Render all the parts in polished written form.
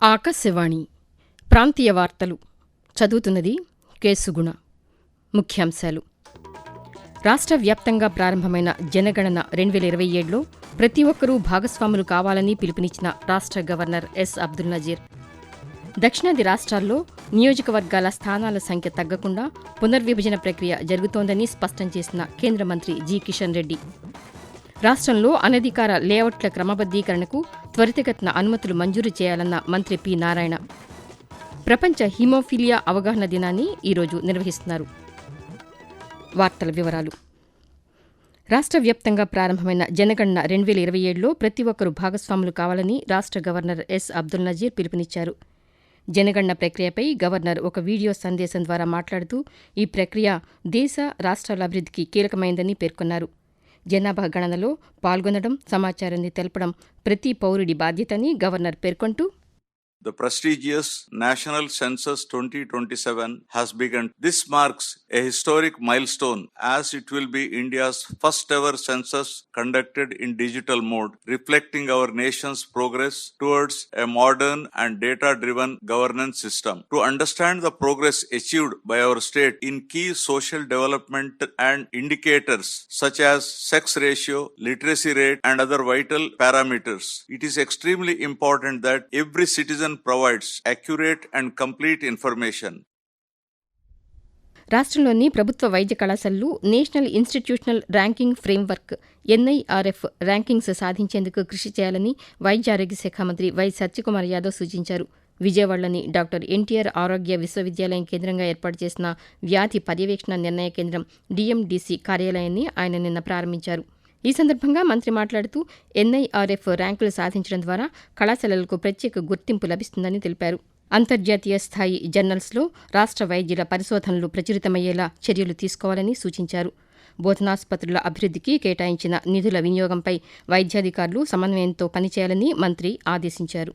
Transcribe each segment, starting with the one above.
ఆకాశవాణి ప్రాంతీయ వార్తలు చదువుతున్నది కేసుగుణ. ముఖ్యాంశాలు. రాష్ట్ర వ్యాప్తంగా ప్రారంభమైన జనగణన 2027లో ప్రతి ఒక్కరూ భాగస్వాములు కావాలని పిలుపునిచ్చిన రాష్ట్ర గవర్నర్ ఎస్. అబ్దుల్ నజీర్. దక్షిణాది రాష్ట్రాల్లో నియోజకవర్గాల స్థానాల సంఖ్య తగ్గకుండా పునర్విభజన ప్రక్రియ జరుగుతోందని స్పష్టం చేసిన కేంద్ర మంత్రి జి. కిషన్ రెడ్డి. రాష్ట్రంలో అనధికార లేఅవుట్ల క్రమబద్దీకరణకు త్వరితగతిన అనుమతులు మంజూరు చేయాలన్న మంత్రి పి. నారాయణ. ప్రపంచ హిమోఫీలియా అవగాహన దినాన్ని ఈరోజు నిర్వహిస్తున్నారు. వార్తల వివరాలు. రాష్ట్ర వ్యాప్తంగా ప్రారంభమైన జనగణన 2027లో ప్రతి ఒక్కరూ భాగస్వాములు కావాలని రాష్ట్ర గవర్నర్ ఎస్. అబ్దుల్ నజీర్ పిలుపునిచ్చారు. జనగణన ప్రక్రియపై గవర్నర్ ఒక వీడియో సందేశం ద్వారా మాట్లాడుతూ ఈ ప్రక్రియ దేశ, రాష్ట్రాల అభివృద్ధికి కీలకమైందని పేర్కొన్నారు. జనాభా గణనలో పాల్గొనడం, సమాచారాన్ని తెలపడం ప్రతి పౌరుడి బాధ్యతని గవర్నర్ పేర్కొంటూ, The prestigious National Census 2027 has begun. This marks a historic milestone as it will be India's first ever census conducted in digital mode, reflecting our nation's progress towards a modern and data-driven governance system. To understand the progress achieved by our state in key social development and indicators such as sex ratio, literacy rate, and other vital parameters, it is extremely important that every citizen provides accurate and complete information. రాష్ట్రంలోని ప్రభుత్వ వైద్య కళాశాలలు national institutional ranking framework NIRF rankings సాధించేందుకు కృషి చేయాలని వైద్య ఆరోగ్య శాఖ మంత్రి వై. సత్యకుమార్ యాదవ్ సూచించారు. విజయవాడలోని డాక్టర్ ఎన్టీఆర్ ఆరోగ్య విశ్వవిద్యాలయం కేంద్రంగా ఏర్పాటు చేసిన వ్యాధి పర్యవేక్షణ నిర్ణయ కేంద్రం DMDC కార్యాలయాన్ని ఆయన నిన్న ప్రారంభించారు. ఈ సందర్భంగా మంత్రి మాట్లాడుతూ NIRF ర్యాంకులు సాధించడం ద్వారా కళాశాలలకు ప్రత్యేక గుర్తింపు లభిస్తుందని తెలిపారు. అంతర్జాతీయ స్థాయి జర్నల్స్లో రాష్ట్ర వైద్యుల పరిశోధనలు ప్రచురితమయ్యేలా చర్యలు తీసుకోవాలని సూచించారు. బోధనాసుపత్రుల అభివృద్ధికి కేటాయించిన నిధుల వినియోగంపై వైద్యాధికారులు సమన్వయంతో పనిచేయాలని మంత్రి ఆదేశించారు.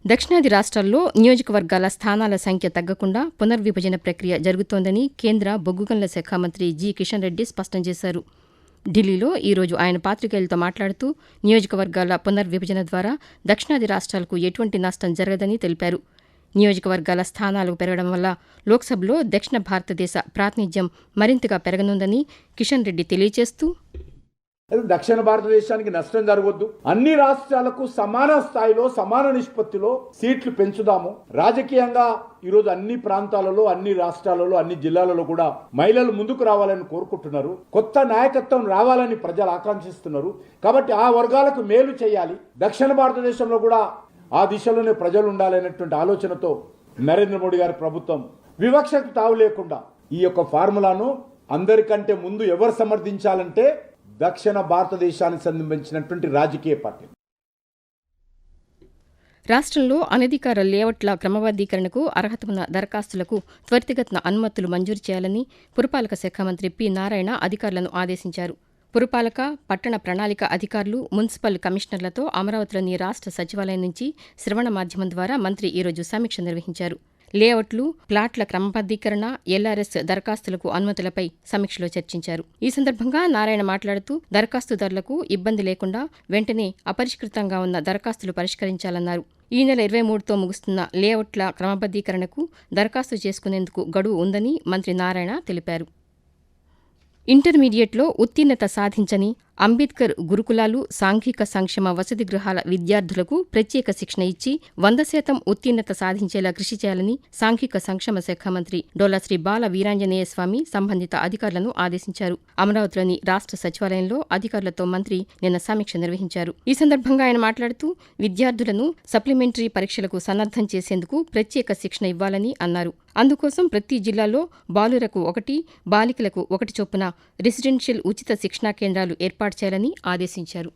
దక్షిణాది రాష్ట్రాల్లో నియోజకవర్గాల స్థానాల సంఖ్య తగ్గకుండా పునర్విభజన ప్రక్రియ జరుగుతోందని కేంద్ర బొగ్గు గనుల శాఖ మంత్రి జి. కిషన్ రెడ్డి స్పష్టం చేశారు. ఢిల్లీలో ఈరోజు ఆయన పాతికేయులతో మాట్లాడుతూ నియోజకవర్గాల పునర్విభజన ద్వారా దక్షిణాది రాష్ట్రాలకు ఎటువంటి నష్టం జరగదని తెలిపారు. నియోజకవర్గాల స్థానాలు పెరగడం వల్ల లోక్సభలో దక్షిణ భారతదేశ ప్రాతినిధ్యం మరింతగా పెరగనుందని కిషన్ రెడ్డి తెలియజేస్తూ, దక్షిణ భారతదేశానికి నష్టం జరగొద్దు, అన్ని రాష్ట్రాలకు సమాన స్థాయిలో సమాన నిష్పత్తిలో సీట్లు పెంచుదాము. రాజకీయంగా ఈరోజు అన్ని ప్రాంతాలలో, అన్ని రాష్ట్రాలలో, అన్ని జిల్లాలలో కూడా మహిళలు ముందుకు రావాలని కోరుకుంటున్నారు. కొత్త నాయకత్వం రావాలని ప్రజలు ఆకాంక్షిస్తున్నారు. కాబట్టి ఆ వర్గాలకు మేలు చేయాలి. దక్షిణ భారతదేశంలో కూడా ఆ దిశలోనే ప్రజలు ఉండాలనేటువంటి ఆలోచనతో నరేంద్ర మోడీ గారి ప్రభుత్వం వివక్షకు తావు లేకుండా ఈ యొక్క ఫార్ములాను అందరికంటే ముందు ఎవరు సమర్థించాలంటే దక్షిణ భారతదేశానికి సంబంధించినటువంటి రాజకీయ పార్టీ. రాష్ట్రంలో అనధికార లేఅవుట్ల క్రమబద్దీకరణకు అర్హత ఉన్న దరఖాస్తులకు త్వరితగతిన అనుమతులు మంజూరు చేయాలని పురపాలక శాఖ మంత్రి పి. నారాయణ అధికారులను ఆదేశించారు. పురపాలక, పట్టణ ప్రణాళిక అధికారులు, మున్సిపల్ కమిషనర్లతో అమరావతిలోని రాష్ట్ర సచివాలయం నుంచి శ్రవణ మాధ్యమం ద్వారా మంత్రి ఈరోజు సమీక్ష నిర్వహించారు. లేఅవుట్లు, ప్లాట్ల క్రమబద్దీకరణ, LRS దరఖాస్తులకు అనుమతులపై సమీక్షలో చర్చించారు. ఈ సందర్భంగా నారాయణ మాట్లాడుతూ దరఖాస్తుదారులకు ఇబ్బంది లేకుండా వెంటనే అపరిష్కృతంగా ఉన్న దరఖాస్తులు పరిష్కరించాలన్నారు. ఈ నెల 23తో ముగుస్తున్న లేఅవుట్ల క్రమబద్దీకరణకు దరఖాస్తు చేసుకునేందుకు గడువు ఉందని మంత్రి నారాయణ తెలిపారు. ఇంటర్మీడియట్లో ఉత్తీర్ణత సాధించని అంబేద్కర్ గురుకులాలు, సాంఘిక సంక్షేమ వసతి గృహాల విద్యార్థులకు ప్రత్యేక శిక్షణ ఇచ్చి 100% ఉత్తీర్ణత సాధించేలా కృషి చేయాలని సాంఘిక సంక్షేమ శాఖ మంత్రి డోలా శ్రీ బాల వీరాంజనేయ స్వామి సంబంధిత అధికారులను ఆదేశించారు. అమరావతిలోని రాష్ట్ర సచివాలయంలో అధికారులతో మంత్రి నిన్న సమీక్ష నిర్వహించారు. ఈ సందర్భంగా ఆయన మాట్లాడుతూ విద్యార్థులను సప్లిమెంటరీ పరీక్షలకు సన్నద్దం చేసేందుకు ప్రత్యేక శిక్షణ ఇవ్వాలని అన్నారు. అందుకోసం ప్రతి జిల్లాలో బాలురకు 1, బాలికలకు 1 చొప్పున రెసిడెన్షియల్ ఉచిత శిక్షణా కేంద్రాలు ఏర్పాటు చేయాలని ఆదేశించారు.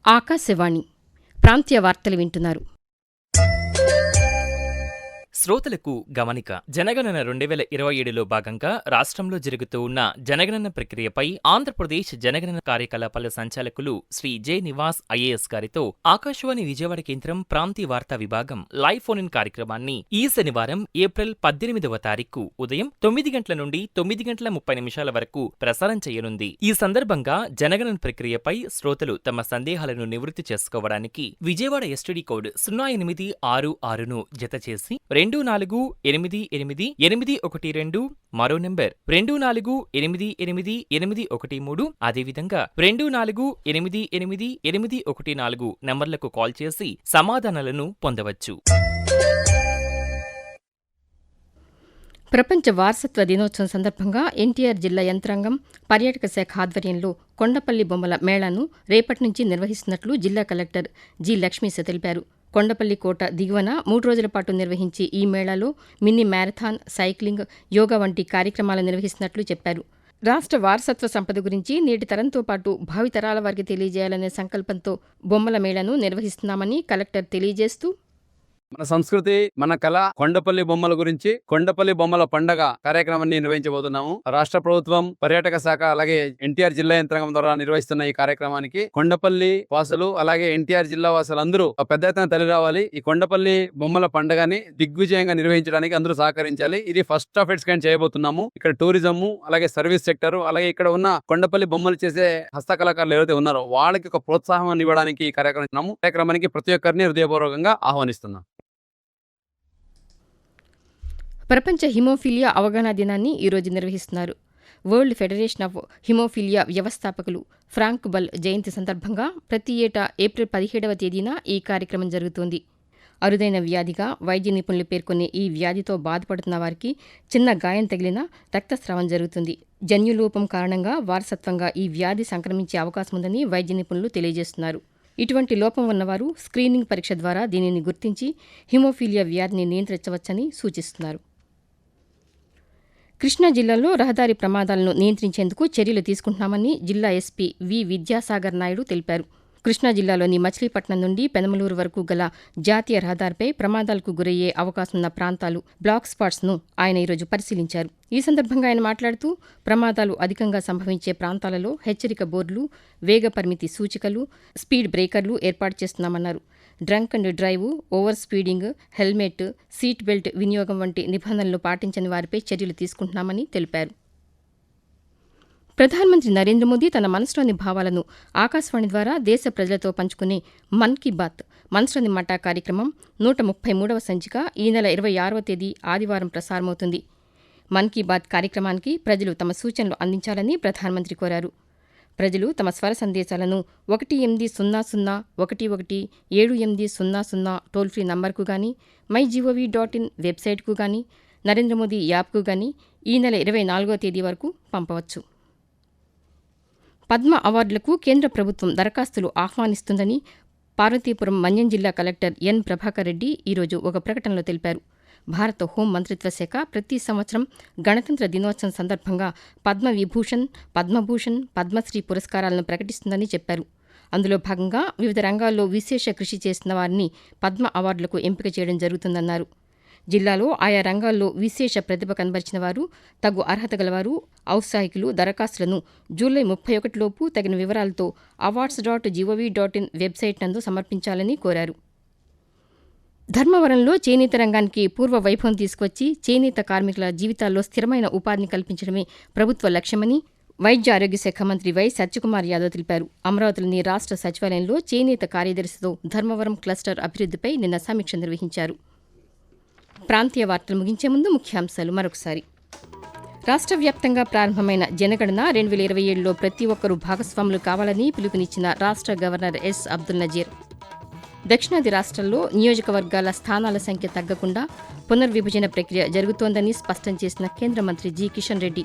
ఆకాశవాణి ప్రాంతీయ వార్తలు వింటున్నారు. శ్రోతలకు గమనిక. జనగణన 2027లో భాగంగా రాష్ట్రంలో జరుగుతూ ఉన్న జనగణన ప్రక్రియపై ఆంధ్రప్రదేశ్ జనగణన కార్యకలాపాల సంచాలకులు శ్రీ జె. నివాస్ ఐఏఎస్ గారితో ఆకాశవాణి విజయవాడ కేంద్రం ప్రాంతీయ వార్తా విభాగం లైవ్ ఫోన్ ఇన్ కార్యక్రమాన్ని ఈ శనివారం ఏప్రిల్ 18వ తారీఖు ఉదయం 9 గంటల నుండి 9:30 వరకు ప్రసారం చేయనుంది. ఈ సందర్భంగా జనగణన ప్రక్రియపై శ్రోతలు తమ సందేహాలను నివృత్తి చేసుకోవడానికి విజయవాడ ఎస్టీడీ కోడ్ 0866ను జత చేసి 24888812 మరో నంబర్ 24888813 అదేవిధంగా 24888814 నంబర్లకు కాల్ చేసి సమాధానాలను పొందవచ్చు. ప్రపంచ వారసత్వ దినోత్సవం సందర్భంగా ఎన్టీఆర్ జిల్లా యంత్రాంగం పర్యాటక శాఖ ఆధ్వర్యంలో కొండపల్లి బొమ్మల మేళాను రేపటి నుంచి నిర్వహిస్తున్నట్లు జిల్లా కలెక్టర్ జి. లక్ష్మీశ తెలిపారు. కొండపల్లి కోట దిగువన 3 రోజుల పాటు నిర్వహించే ఈ మేళాలో మినీ మ్యారథాన్, సైక్లింగ్, యోగా వంటి కార్యక్రమాలు నిర్వహిస్తున్నట్లు చెప్పారు. రాష్ట్ర వారసత్వ సంపద గురించి నేటి తరంతో పాటు భావితరాల వారికి తెలియజేయాలనే సంకల్పంతో బొమ్మల మేళాను నిర్వహిస్తున్నామని కలెక్టర్ తెలియజేస్తూ, మన సంస్కృతి, మన కళ, కొండపల్లి బొమ్మల గురించి కొండపల్లి బొమ్మల పండగ కార్యక్రమాన్ని నిర్వహించబోతున్నాము. రాష్ట్ర ప్రభుత్వం, పర్యాటక శాఖ అలాగే ఎన్టీఆర్ జిల్లా యంత్రాంగం ద్వారా నిర్వహిస్తున్న ఈ కార్యక్రమానికి కొండపల్లి వాసులు అలాగే ఎన్టీఆర్ జిల్లా వాసులు అందరూ పెద్ద ఎత్తున తరలి రావాలి. ఈ కొండపల్లి బొమ్మల పండగని దిగ్విజయంగా నిర్వహించడానికి అందరూ సహకరించాలి. ఇది ఫస్ట్ ఆఫ్ ఇట్స్ కైండ్ చేయబోతున్నాము. ఇక్కడ టూరిజం అలాగే సర్వీస్ సెక్టర్ అలాగే ఇక్కడ ఉన్న కొండపల్లి బొమ్మలు చేసే హస్తకళాకారులు ఎవరైతే ఉన్నారో వాళ్ళకి ఒక ప్రోత్సాహం ఇవ్వడానికి ఈ కార్యక్రమానికి ప్రతి ఒక్కరిని హృదయపూర్వకంగా ఆహ్వానిస్తున్నాం. ప్రపంచ హిమోఫీలియా అవగాహన దినాన్ని ఈరోజు నిర్వహిస్తున్నారు. వరల్డ్ ఫెడరేషన్ ఆఫ్ హిమోఫీలియా వ్యవస్థాపకులు ఫ్రాంక్ బల్ జయంతి సందర్భంగా ప్రతి ఏటా ఏప్రిల్ 17వ తేదీన ఈ కార్యక్రమం జరుగుతోంది. అరుదైన వ్యాధిగా వైద్య నిపుణులు పేర్కొనే ఈ వ్యాధితో బాధపడుతున్న వారికి చిన్న గాయం తగిలినా రక్తస్రావం జరుగుతుంది. జన్యులోపం కారణంగా వారసత్వంగా ఈ వ్యాధి సంక్రమించే అవకాశం ఉందని వైద్య నిపుణులు తెలియజేస్తున్నారు. ఇటువంటి లోపం ఉన్నవారు స్క్రీనింగ్ పరీక్ష ద్వారా దీనిని గుర్తించి హిమోఫీలియా వ్యాధిని నియంత్రించవచ్చని సూచిస్తున్నారు. కృష్ణా జిల్లాలో రహదారి ప్రమాదాలను నియంత్రించేందుకు చర్యలు తీసుకుంటున్నామని జిల్లా ఎస్పీ వి. విద్యాసాగర్ నాయుడు తెలిపారు. కృష్ణా జిల్లాలోని మచిలీపట్నం నుండి పెనమలూరు వరకు గల జాతీయ రహదారిపై ప్రమాదాలకు గురయ్యే అవకాశం ఉన్న ప్రాంతాలు, బ్లాక్ స్పాట్స్ను ఆయన ఈరోజు పరిశీలించారు. ఈ సందర్భంగా ఆయన మాట్లాడుతూ ప్రమాదాలు అధికంగా సంభవించే ప్రాంతాలలో హెచ్చరిక బోర్డులు, వేగ పరిమితి సూచికలు, స్పీడ్ బ్రేకర్లు ఏర్పాటు చేస్తున్నామన్నారు. Drunk and drive, over speeding, helmet, seat belt వినియోగం వంటి నిబంధనలు పాటించని వారిపై చర్యలు తీసుకుంటున్నామని తెలిపారు. ప్రధానమంత్రి నరేంద్ర మోదీ తన మనసులోని భావాలను ఆకాశవాణి ద్వారా దేశ ప్రజలతో పంచుకునే మన్ కీ బాత్ మనసులోని మాట కార్యక్రమం 133వ సంచిక ఈ నెల 26వ తేదీ ఆదివారం ప్రసారమవుతుంది. మన్ కీ బాత్ కార్యక్రమానికి ప్రజలు తమ సూచనలు అందించాలని ప్రధానమంత్రి కోరారు. ప్రజలు తమ స్వర సందేశాలను 1800117800 టోల్ ఫ్రీ నంబర్కు గానీ, mygov.in వెబ్సైట్కు గానీ, నరేంద్ర మోదీ యాప్కు గానీ ఈ నెల 24వ తేదీ వరకు పంపవచ్చు. పద్మ అవార్డులకు కేంద్ర ప్రభుత్వం దరఖాస్తులు ఆహ్వానిస్తుందని పార్వతీపురం మన్యం జిల్లా కలెక్టర్ ఎన్. ప్రభాకర్ రెడ్డి ఈరోజు ఒక ప్రకటనలో తెలిపారు. భారత హోం మంత్రిత్వ శాఖ ప్రతి సంవత్సరం గణతంత్ర దినోత్సవం సందర్భంగా పద్మవిభూషణ్, పద్మభూషణ్, పద్మశ్రీ పురస్కారాలను ప్రకటిస్తుందని చెప్పారు. అందులో భాగంగా వివిధ రంగాల్లో విశేష కృషి చేసిన వారిని పద్మ అవార్డులకు ఎంపిక చేయడం జరుగుతుందన్నారు. జిల్లాలో ఆయా రంగాల్లో విశేష ప్రతిభ కనబరిచిన వారు, తగు అర్హత గలవారు, ఔత్సాహికులు దరఖాస్తులను జూలై 31లోపు తగిన వివరాలతో awards.gov.in వెబ్సైట్ నందు సమర్పించాలని కోరారు. ధర్మవరంలో చేనేత రంగానికి పూర్వ వైభవం తీసుకువచ్చి చేనేత కార్మికుల జీవితాల్లో స్థిరమైన ఉపాధిని కల్పించడమే ప్రభుత్వ లక్ష్యమని వైద్య ఆరోగ్య శాఖ మంత్రి వై. సత్యకుమార్ యాదవ్ తెలిపారు. అమరావతిలోని రాష్ట్ర సచివాలయంలో చేనేత కార్యదర్శితో ధర్మవరం క్లస్టర్ అభివృద్ధిపై నిన్న సమీక్ష నిర్వహించారు. ప్రాంతీయ వార్తలు ముగించే ముందు ముఖ్యాంశాలు మరొకసారి. రాష్ట్ర వ్యాప్తంగా ప్రారంభమైన జనగణన 2027లో ప్రతి ఒక్కరూ భాగస్వాములు కావాలని పిలుపునిచ్చిన రాష్ట్ర గవర్నర్ ఎస్. అబ్దుల్ నజీర్. దక్షిణాది రాష్ట్రాల్లో నియోజకవర్గాల స్థానాల సంఖ్య తగ్గకుండా పునర్విభజన ప్రక్రియ జరుగుతోందని స్పష్టం చేసిన కేంద్ర మంత్రి జి. కిషన్ రెడ్డి.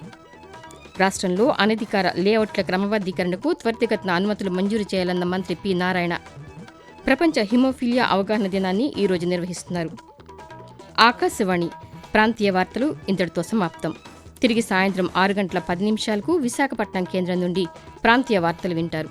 రాష్ట్రంలో అనధికార లేఅవుట్ల క్రమబద్దీకరణకు త్వరితగతిన అనుమతులు మంజూరు చేయాలన్న మంత్రి పి. నారాయణ. ప్రపంచ హిమోఫీలియా అవగాహన దినాన్ని ఈరోజు నిర్వహిస్తున్నారు. ఆకాశవాణి ప్రాంతీయ వార్తలు ఇంతటితో సమాప్తం. తిరిగి సాయంత్రం 6 గంటల 10 నిమిషాలకు విశాఖపట్నం కేంద్రం నుండి ప్రాంతీయ వార్తలు వింటారు.